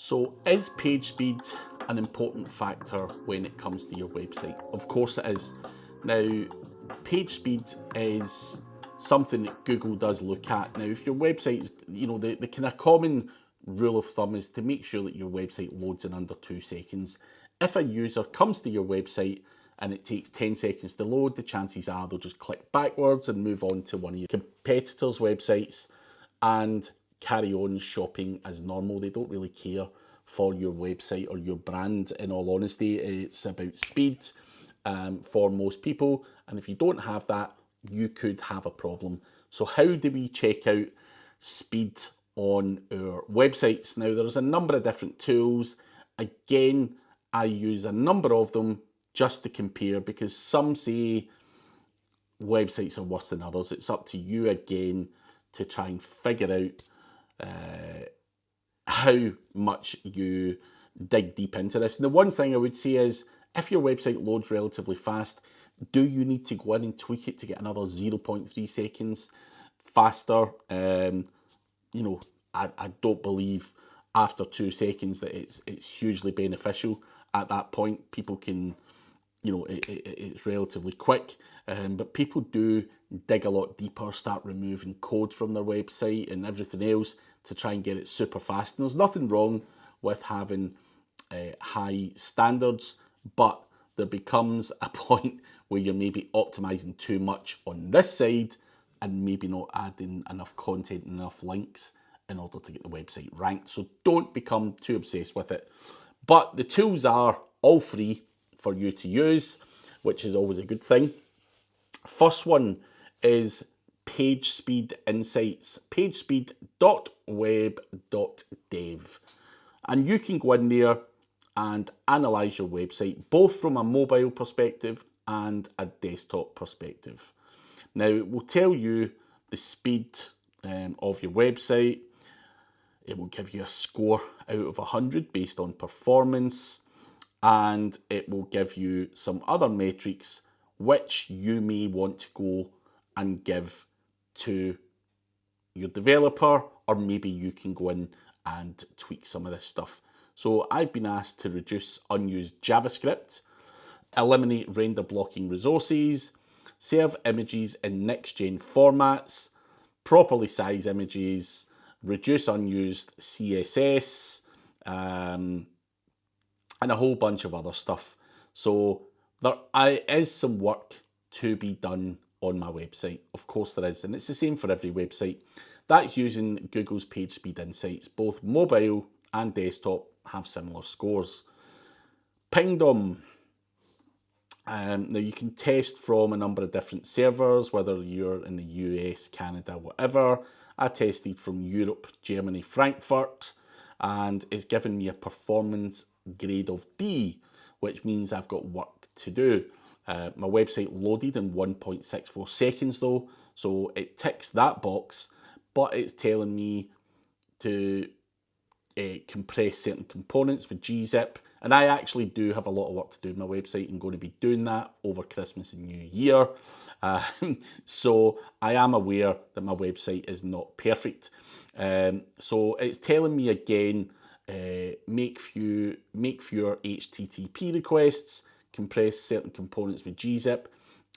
So is page speed an important factor when it comes to your website? Of course it is. Now, page speed is something that Google does look at. Now, if your website's, the kind of common rule of thumb is to make sure that your website loads in under 2 seconds. If a user comes to your website and it takes 10 seconds to load, the chances are they'll just click backwards and move on to one of your competitors' websites and carry on shopping as normal. They don't really care for your website or your brand. In all honesty, it's about speed for most people. And if you don't have that, you could have a problem. So how do we check out speed on our websites? Now, there's a number of different tools. Again, I use a number of them just to compare, because some say websites are worse than others. It's up to you again to try and figure out how much you dig deep into this. And the one thing I would say is, if your website loads relatively fast, do you need to go in and tweak it to get another 0.3 seconds faster? I don't believe after 2 seconds that it's hugely beneficial. At that point, people can, it's relatively quick, but people do dig a lot deeper, start removing code from their website and everything else to try and get it super fast. And there's nothing wrong with having high standards, but there becomes a point where you're maybe optimizing too much on this side and maybe not adding enough content and enough links in order to get the website ranked. So don't become too obsessed with it. But the tools are all free for you to use, which is always a good thing. First one is Page Speed Insights, pagespeed.web.dev. And you can go in there and analyze your website, both from a mobile perspective and a desktop perspective. Now, it will tell you the speed of your website. It will give you a score out of 100 based on performance, and it will give you some other metrics which you may want to go and give to your developer, or maybe you can go in and tweak some of this stuff. So I've been asked to reduce unused JavaScript, eliminate render blocking resources, serve images in next-gen formats, properly size images, reduce unused CSS, and a whole bunch of other stuff. So there is some work to be done on my website. Of course there is, and it's the same for every website. That's using Google's Page Speed Insights. Both mobile and desktop have similar scores. Pingdom. Now you can test from a number of different servers, whether you're in the US, Canada, whatever. I tested from Europe, Germany, Frankfurt, and it's given me a performance grade of D, which means I've got work to do. My website loaded in 1.64 seconds though, so it ticks that box, but it's telling me to compress certain components with gzip, and I actually do have a lot of work to do on my website. I'm going to be doing that over Christmas and New Year, so I am aware that my website is not perfect. So it's telling me again, make fewer HTTP requests, compress certain components with gzip,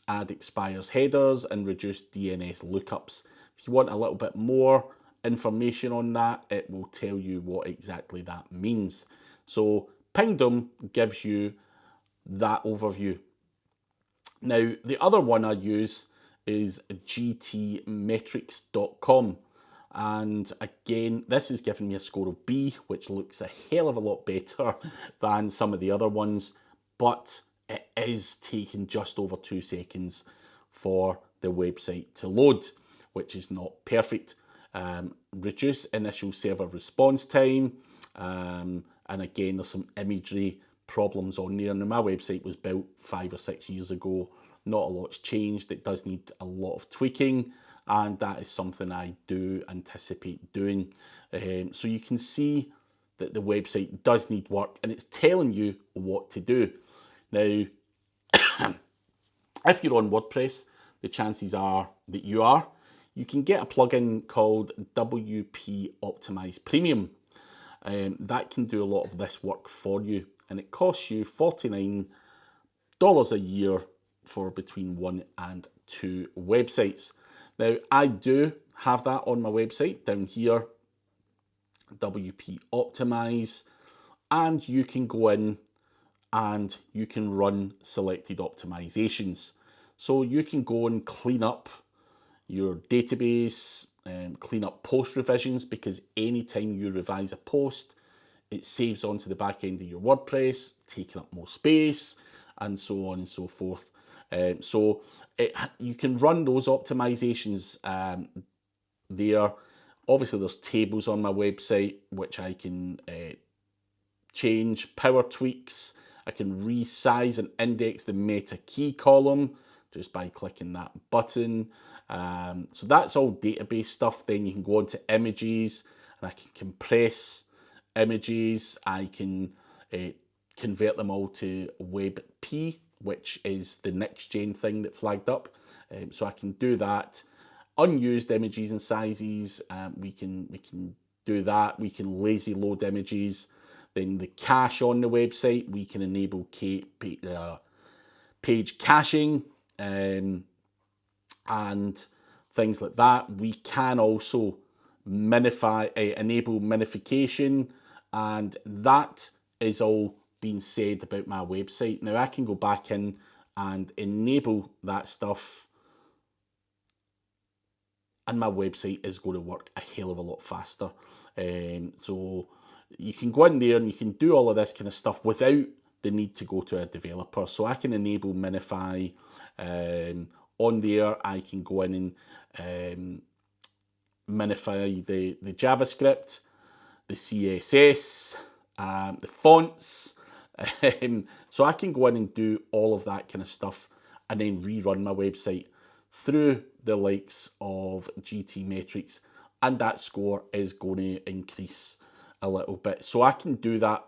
add expires headers, and reduce DNS lookups. If you want a little bit more information on that, it will tell you what exactly that means. So Pingdom gives you that overview. Now, the other one I use is GTmetrix.com. And again, this is giving me a score of B, which looks a hell of a lot better than some of the other ones, but it is taking just over 2 seconds for the website to load, which is not perfect. Reduce initial server response time, and again, there's some imagery problems on there. Now, my website was built 5 or 6 years ago. Not a lot's changed. It does need a lot of tweaking, and that is something I do anticipate doing. So you can see that the website does need work, and it's telling you what to do. Now, if you're on WordPress, the chances are that you can get a plugin called WP Optimize Premium. that can do a lot of this work for you, and it costs you $49 a year for between 1 and 2 websites. Now, I do have that on my website down here, WP Optimize, and you can go in and you can run selected optimizations. So you can go and clean up your database, clean up post revisions, because anytime you revise a post, it saves onto the back end of your WordPress, taking up more space, and so on and so forth. You can run those optimizations there. Obviously, there's tables on my website which I can change, power tweaks. I can resize and index the meta key column just by clicking that button. So that's all database stuff. Then you can go on to images, and I can compress images. I can convert them all to WebP, which is the next gen thing that flagged up. So I can do that. Unused images and sizes, we can do that. We can lazy load images. Then the cache on the website, we can enable page caching and things like that. We can also enable minification, and that is all being said about my website. Now I can go back in and enable that stuff, and my website is going to work a hell of a lot faster. So you can go in there and you can do all of this kind of stuff without the need to go to a developer. So I can enable minify on there. I can go in and minify the JavaScript, the CSS, the fonts. So I can go in and do all of that kind of stuff and then rerun my website through the likes of GTmetrix, and that score is going to increase a little bit. So I can do that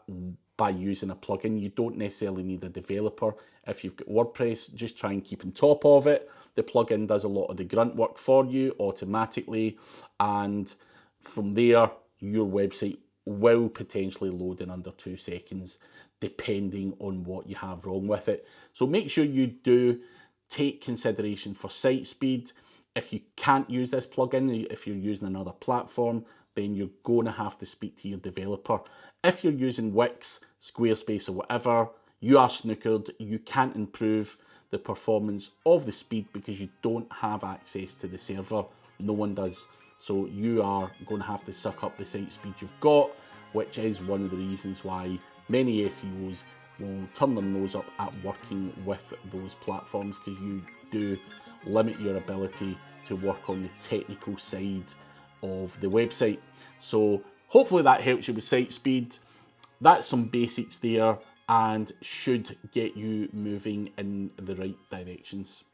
by using a plugin. You don't necessarily need a developer. If you've got WordPress, just try and keep on top of it. The plugin does a lot of the grunt work for you automatically, and from there your website will potentially load in under 2 seconds depending on what you have wrong with it. So make sure you do take consideration for site speed. If you can't use this plugin, if you're using another platform, then you're going to have to speak to your developer. If you're using Wix, Squarespace or whatever, you are snookered. You can't improve the performance of the speed because you don't have access to the server. No one does. So you are going to have to suck up the site speed you've got, which is one of the reasons why many SEOs will turn their nose up at working with those platforms, because you do limit your ability to work on the technical side of the website. So hopefully that helps you with site speed. That's some basics there and should get you moving in the right directions.